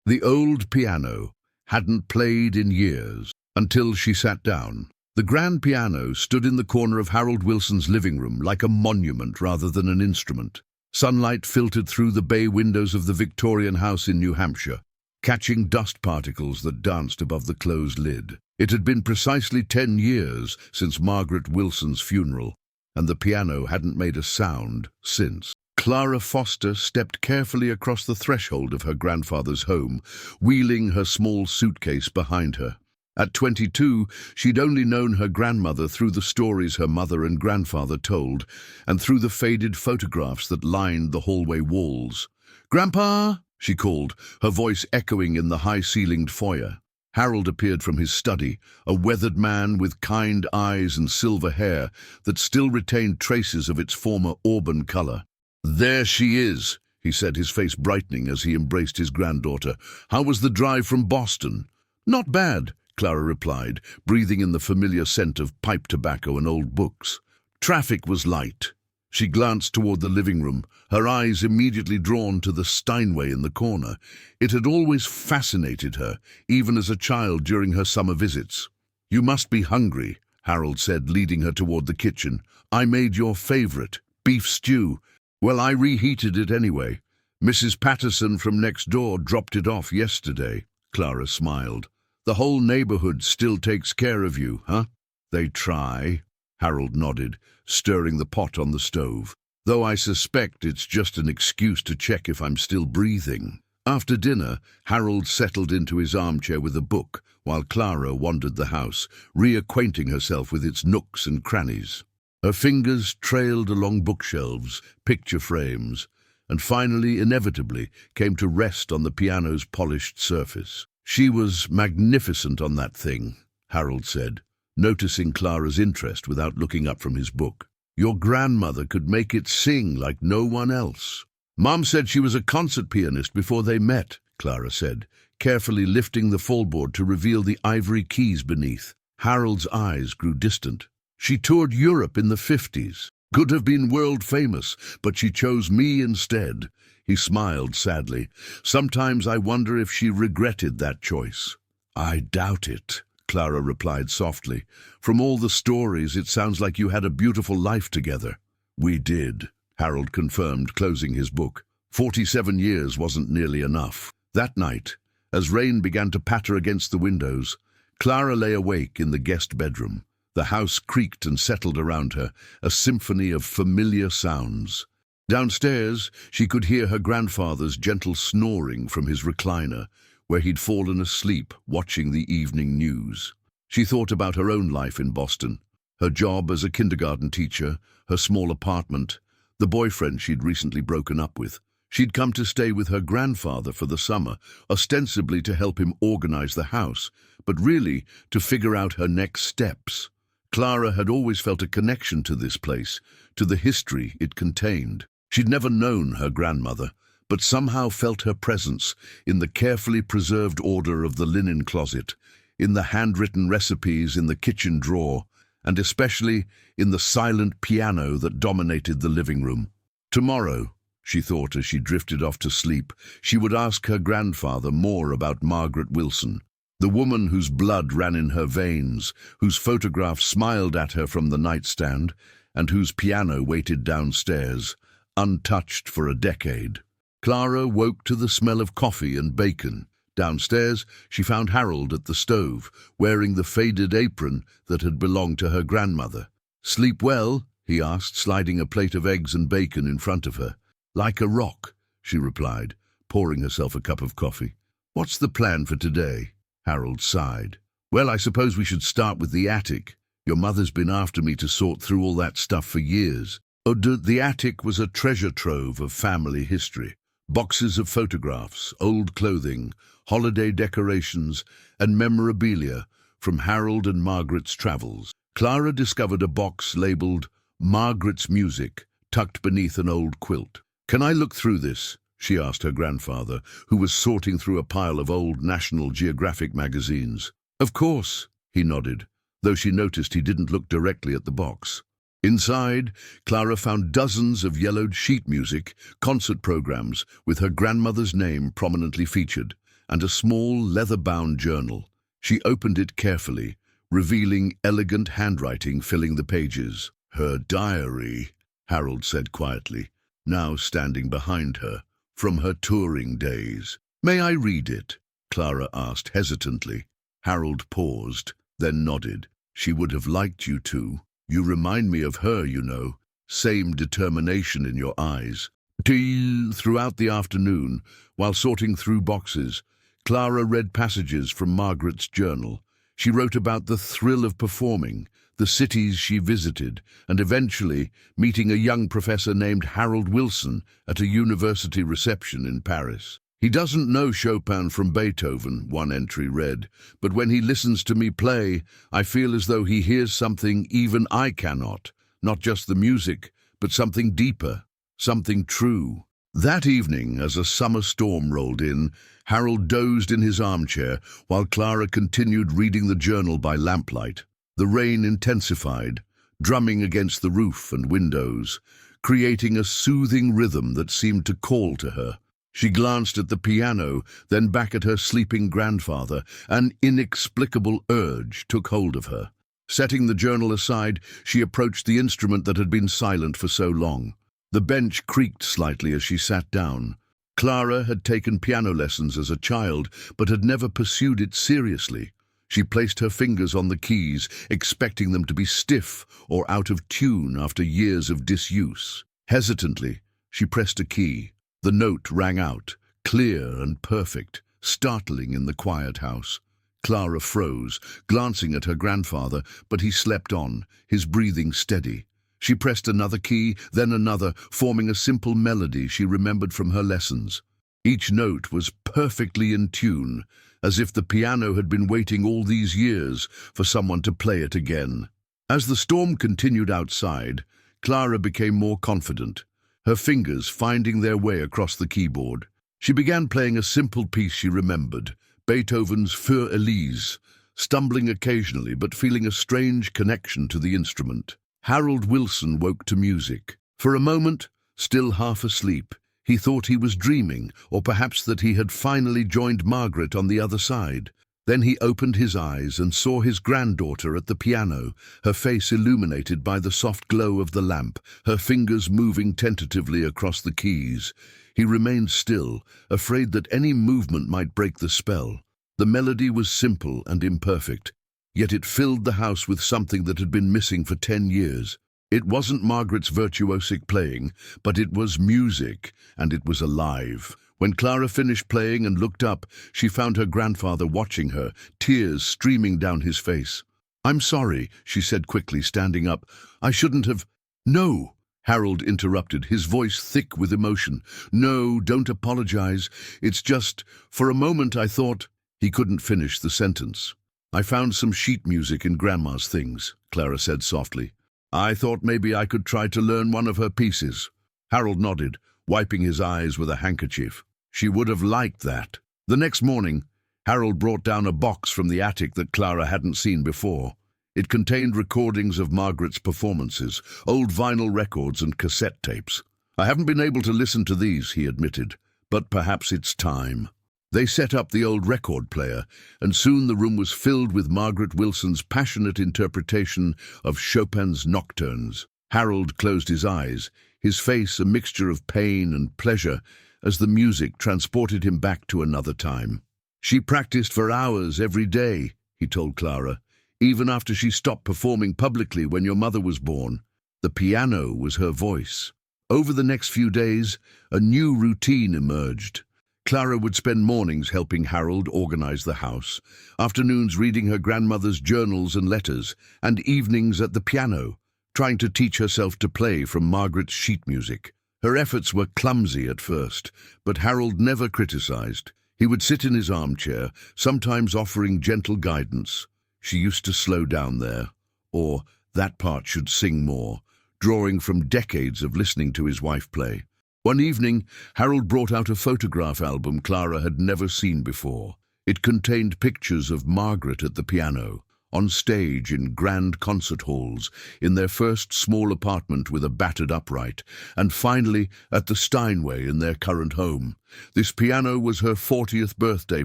The old piano hadn't played in years until she sat down. The grand piano stood in the corner of Harold Wilson's living room like a monument rather than an instrument. Sunlight filtered through the bay windows of the Victorian house in New Hampshire, catching dust particles that danced above the closed lid. It had been precisely 10 years since Margaret Wilson's funeral, and the piano hadn't made a sound since. Clara Foster stepped carefully across the threshold of her grandfather's home, wheeling her small suitcase behind her. At 22, she'd only known her grandmother through the stories her mother and grandfather told, and through the faded photographs that lined the hallway walls. "Grandpa!" she called, her voice echoing in the high-ceilinged foyer. Harold appeared from his study, a weathered man with kind eyes and silver hair that still retained traces of its former auburn color. "There she is," he said, his face brightening as he embraced his granddaughter. "How was the drive from Boston?" "Not bad," Clara replied, breathing in the familiar scent of pipe tobacco and old books. "Traffic was light." She glanced toward the living room, her eyes immediately drawn to the Steinway in the corner. It had always fascinated her, even as a child during her summer visits. "You must be hungry," Harold said, leading her toward the kitchen. "I made your favorite, beef stew. Well, I reheated it anyway. Mrs. Patterson from next door dropped it off yesterday." Clara smiled. "The whole neighborhood still takes care of you, huh?" "They try," Harold nodded, stirring the pot on the stove. "Though I suspect it's just an excuse to check if I'm still breathing." After dinner, Harold settled into his armchair with a book, while Clara wandered the house, reacquainting herself with its nooks and crannies. Her fingers trailed along bookshelves, picture frames, and finally, inevitably, came to rest on the piano's polished surface. "She was magnificent on that thing," Harold said, noticing Clara's interest without looking up from his book. "Your grandmother could make it sing like no one else." "Mom said she was a concert pianist before they met," Clara said, carefully lifting the fallboard to reveal the ivory keys beneath. Harold's eyes grew distant. "She toured Europe in the 50s. Could have been world famous, but she chose me instead." He smiled sadly. "Sometimes I wonder if she regretted that choice." "I doubt it," Clara replied softly. "From all the stories, it sounds like you had a beautiful life together." "We did," Harold confirmed, closing his book. 47 years wasn't nearly enough. That night, as rain began to patter against the windows, Clara lay awake in the guest bedroom. The house creaked and settled around her, a symphony of familiar sounds. Downstairs, she could hear her grandfather's gentle snoring from his recliner, where he'd fallen asleep watching the evening news. She thought about her own life in Boston, her job as a kindergarten teacher, her small apartment, the boyfriend she'd recently broken up with. She'd come to stay with her grandfather for the summer, ostensibly to help him organize the house, but really to figure out her next steps. Clara had always felt a connection to this place, to the history it contained. She'd never known her grandmother, but somehow felt her presence in the carefully preserved order of the linen closet, in the handwritten recipes in the kitchen drawer, and especially in the silent piano that dominated the living room. Tomorrow, she thought as she drifted off to sleep, she would ask her grandfather more about Margaret Wilson, the woman whose blood ran in her veins, whose photograph smiled at her from the nightstand, and whose piano waited downstairs, untouched for a decade. Clara woke to the smell of coffee and bacon. Downstairs, she found Harold at the stove, wearing the faded apron that had belonged to her grandmother. "Sleep well?" he asked, sliding a plate of eggs and bacon in front of her. "Like a rock," she replied, pouring herself a cup of coffee. "What's the plan for today?" Harold sighed. "Well, I suppose we should start with the attic. Your mother's been after me to sort through all that stuff for years." The attic was a treasure trove of family history. Boxes of photographs, old clothing, holiday decorations, and memorabilia from Harold and Margaret's travels. Clara discovered a box labeled Margaret's Music, tucked beneath an old quilt. "Can I look through this?" she asked her grandfather, who was sorting through a pile of old National Geographic magazines. "Of course," he nodded, though she noticed he didn't look directly at the box. Inside, Clara found dozens of yellowed sheet music, concert programs with her grandmother's name prominently featured, and a small leather-bound journal. She opened it carefully, revealing elegant handwriting filling the pages. "Her diary," Harold said quietly, now standing behind her, "from her touring days." "May I read it?" Clara asked hesitantly. Harold paused, then nodded. "She would have liked you to. You remind me of her, you know. Same determination in your eyes." Throughout the afternoon, while sorting through boxes, Clara read passages from Margaret's journal. She wrote about the thrill of performing, the cities she visited, and eventually meeting a young professor named Harold Wilson at a university reception in Paris. "He doesn't know Chopin from Beethoven," one entry read, "but when he listens to me play, I feel as though he hears something even I cannot. Not just the music, but something deeper, something true." That evening, as a summer storm rolled in, Harold dozed in his armchair while Clara continued reading the journal by lamplight. The rain intensified, drumming against the roof and windows, creating a soothing rhythm that seemed to call to her. She glanced at the piano, then back at her sleeping grandfather. An inexplicable urge took hold of her. Setting the journal aside, she approached the instrument that had been silent for so long. The bench creaked slightly as she sat down. Clara had taken piano lessons as a child, but had never pursued it seriously. She placed her fingers on the keys, expecting them to be stiff or out of tune after years of disuse. Hesitantly, she pressed a key. The note rang out, clear and perfect, startling in the quiet house. Clara froze, glancing at her grandfather, but he slept on, his breathing steady. She pressed another key, then another, forming a simple melody she remembered from her lessons. Each note was perfectly in tune, as if the piano had been waiting all these years for someone to play it again. As the storm continued outside, Clara became more confident, her fingers finding their way across the keyboard. She began playing a simple piece she remembered, Beethoven's Für Elise, stumbling occasionally but feeling a strange connection to the instrument. Harold Wilson woke to music. For a moment, still half asleep, he thought he was dreaming, or perhaps that he had finally joined Margaret on the other side. Then he opened his eyes and saw his granddaughter at the piano, her face illuminated by the soft glow of the lamp, her fingers moving tentatively across the keys. He remained still, afraid that any movement might break the spell. The melody was simple and imperfect, yet it filled the house with something that had been missing for 10 years. It wasn't Margaret's virtuosic playing, but it was music, and it was alive. When Clara finished playing and looked up, she found her grandfather watching her, tears streaming down his face. "I'm sorry," she said quickly, standing up. "I shouldn't have—" "No," Harold interrupted, his voice thick with emotion. "No, don't apologize. It's just, for a moment I thought—" He couldn't finish the sentence. "I found some sheet music in Grandma's things," Clara said softly. "I thought maybe I could try to learn one of her pieces." Harold nodded, wiping his eyes with a handkerchief. She would have liked that. The next morning, Harold brought down a box from the attic that Clara hadn't seen before. It contained recordings of Margaret's performances, old vinyl records and cassette tapes. "I haven't been able to listen to these," he admitted, "but perhaps it's time." They set up the old record player, and soon the room was filled with Margaret Wilson's passionate interpretation of Chopin's Nocturnes. Harold closed his eyes, his face a mixture of pain and pleasure, as the music transported him back to another time. "She practiced for hours every day," he told Clara, "even after she stopped performing publicly when your mother was born. The piano was her voice." Over the next few days, a new routine emerged. Clara would spend mornings helping Harold organize the house, afternoons reading her grandmother's journals and letters, and evenings at the piano, trying to teach herself to play from Margaret's sheet music. Her efforts were clumsy at first, but Harold never criticized. He would sit in his armchair, sometimes offering gentle guidance. "She used to slow down there," or "that part should sing more," drawing from decades of listening to his wife play. One evening, Harold brought out a photograph album Clara had never seen before. It contained pictures of Margaret at the piano, on stage in grand concert halls, in their first small apartment with a battered upright, and finally at the Steinway in their current home. This piano was her 40th birthday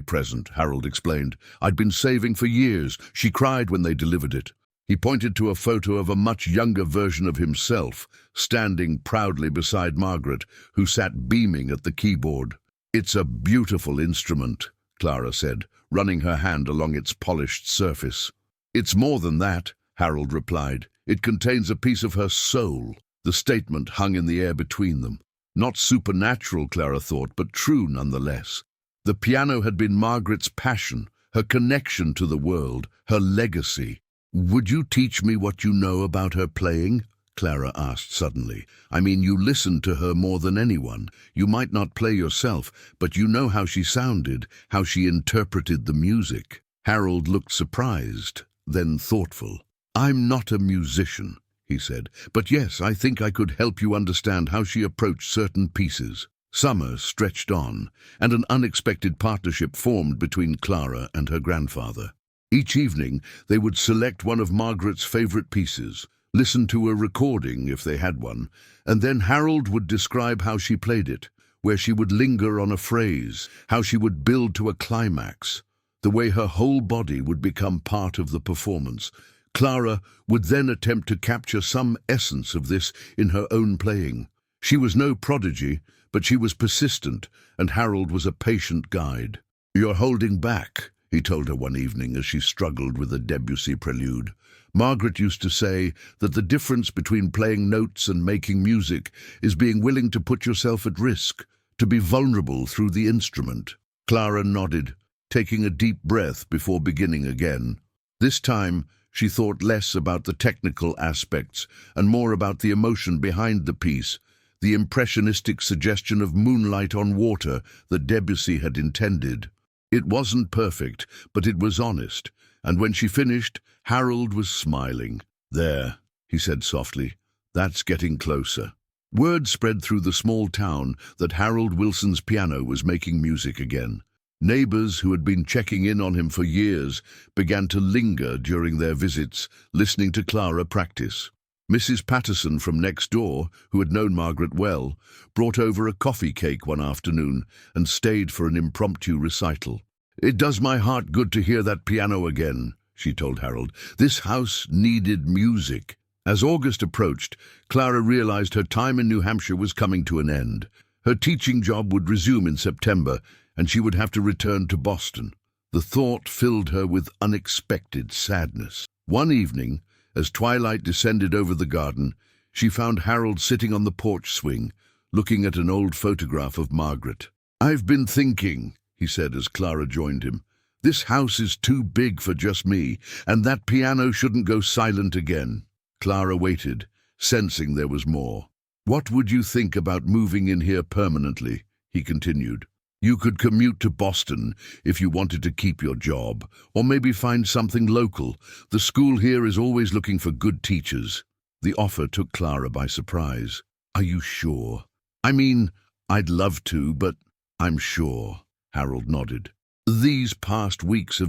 present, Harold explained. I'd been saving for years. She cried when they delivered it. He pointed to a photo of a much younger version of himself, standing proudly beside Margaret, who sat beaming at the keyboard. It's a beautiful instrument, Clara said, running her hand along its polished surface. It's more than that, Harold replied. It contains a piece of her soul. The statement hung in the air between them. Not supernatural, Clara thought, but true nonetheless. The piano had been Margaret's passion, her connection to the world, her legacy. Would you teach me what you know about her playing? Clara asked suddenly. I mean, you listened to her more than anyone. You might not play yourself, but you know how she sounded, how she interpreted the music. Harold looked surprised, then thoughtful. I'm not a musician, he said, but yes, I think I could help you understand how she approached certain pieces. Summer stretched on, and an unexpected partnership formed between Clara and her grandfather. Each evening, they would select one of Margaret's favorite pieces, listen to a recording if they had one, and then Harold would describe how she played it, where she would linger on a phrase, how she would build to a climax, the way her whole body would become part of the performance. Clara would then attempt to capture some essence of this in her own playing. She was no prodigy, but she was persistent, and Harold was a patient guide. You're holding back, he told her one evening as she struggled with a Debussy prelude. Margaret used to say that the difference between playing notes and making music is being willing to put yourself at risk, to be vulnerable through the instrument. Clara nodded, taking a deep breath before beginning again. This time, she thought less about the technical aspects and more about the emotion behind the piece, the impressionistic suggestion of moonlight on water that Debussy had intended. It wasn't perfect, but it was honest, and when she finished, Harold was smiling. There, he said softly, that's getting closer. Word spread through the small town that Harold Wilson's piano was making music again. Neighbors who had been checking in on him for years began to linger during their visits, listening to Clara practice. Mrs. Patterson from next door, who had known Margaret well, brought over a coffee cake one afternoon and stayed for an impromptu recital. It does my heart good to hear that piano again, she told Harold. This house needed music. As August approached, Clara realized her time in New Hampshire was coming to an end. Her teaching job would resume in September, and she would have to return to Boston. The thought filled her with unexpected sadness. One evening, as twilight descended over the garden, she found Harold sitting on the porch swing, looking at an old photograph of Margaret. I've been thinking, he said as Clara joined him. This house is too big for just me, and that piano shouldn't go silent again. Clara waited, sensing there was more. What would you think about moving in here permanently? He continued. You could commute to Boston if you wanted to keep your job, or maybe find something local. The school here is always looking for good teachers. The offer took Clara by surprise. Are you sure? I mean, I'd love to, but I'm sure. Harold nodded. These past weeks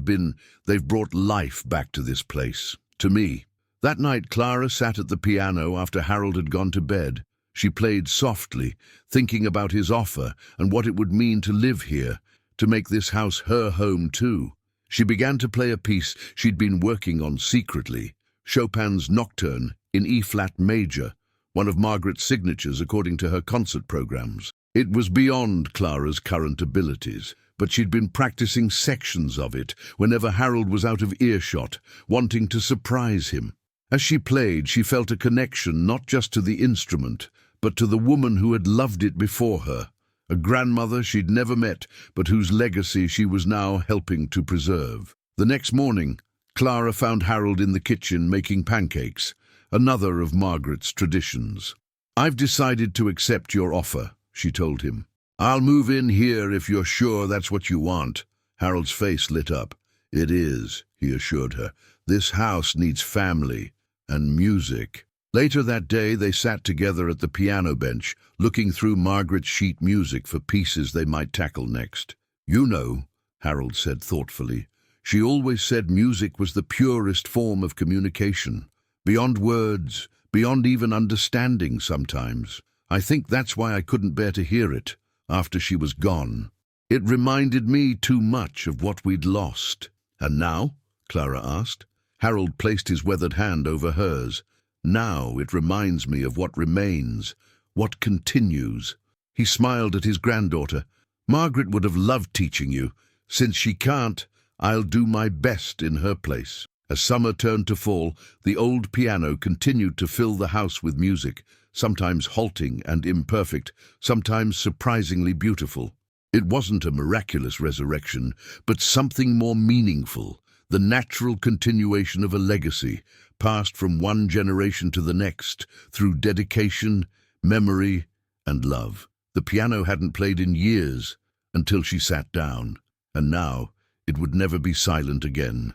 they've brought life back to this place, to me. That night, Clara sat at the piano after Harold had gone to bed. She played softly, thinking about his offer and what it would mean to live here, to make this house her home too. She began to play a piece she'd been working on secretly, Chopin's Nocturne in E-flat major, one of Margaret's signatures according to her concert programs. It was beyond Clara's current abilities, but she'd been practicing sections of it whenever Harold was out of earshot, wanting to surprise him. As she played, she felt a connection not just to the instrument, but to the woman who had loved it before her, a grandmother she'd never met, but whose legacy she was now helping to preserve. The next morning, Clara found Harold in the kitchen making pancakes, another of Margaret's traditions. I've decided to accept your offer, she told him. I'll move in here if you're sure that's what you want. Harold's face lit up. It is, he assured her. This house needs family and music. Later that day, they sat together at the piano bench, looking through Margaret's sheet music for pieces they might tackle next. You know, Harold said thoughtfully, She always said music was the purest form of communication, beyond words, beyond even understanding sometimes. I think that's why I couldn't bear to hear it after she was gone. It reminded me too much of what we'd lost. And now? Clara asked. Harold placed his weathered hand over hers. Now it reminds me of what remains, what continues. He smiled at his granddaughter. Margaret would have loved teaching you. Since she can't, I'll do my best in her place. As summer turned to fall, the old piano continued to fill the house with music, sometimes halting and imperfect, sometimes surprisingly beautiful. It wasn't a miraculous resurrection, but something more meaningful, the natural continuation of a legacy, passed from one generation to the next, through dedication, memory, and love. The piano hadn't played in years, until she sat down, and now it would never be silent again.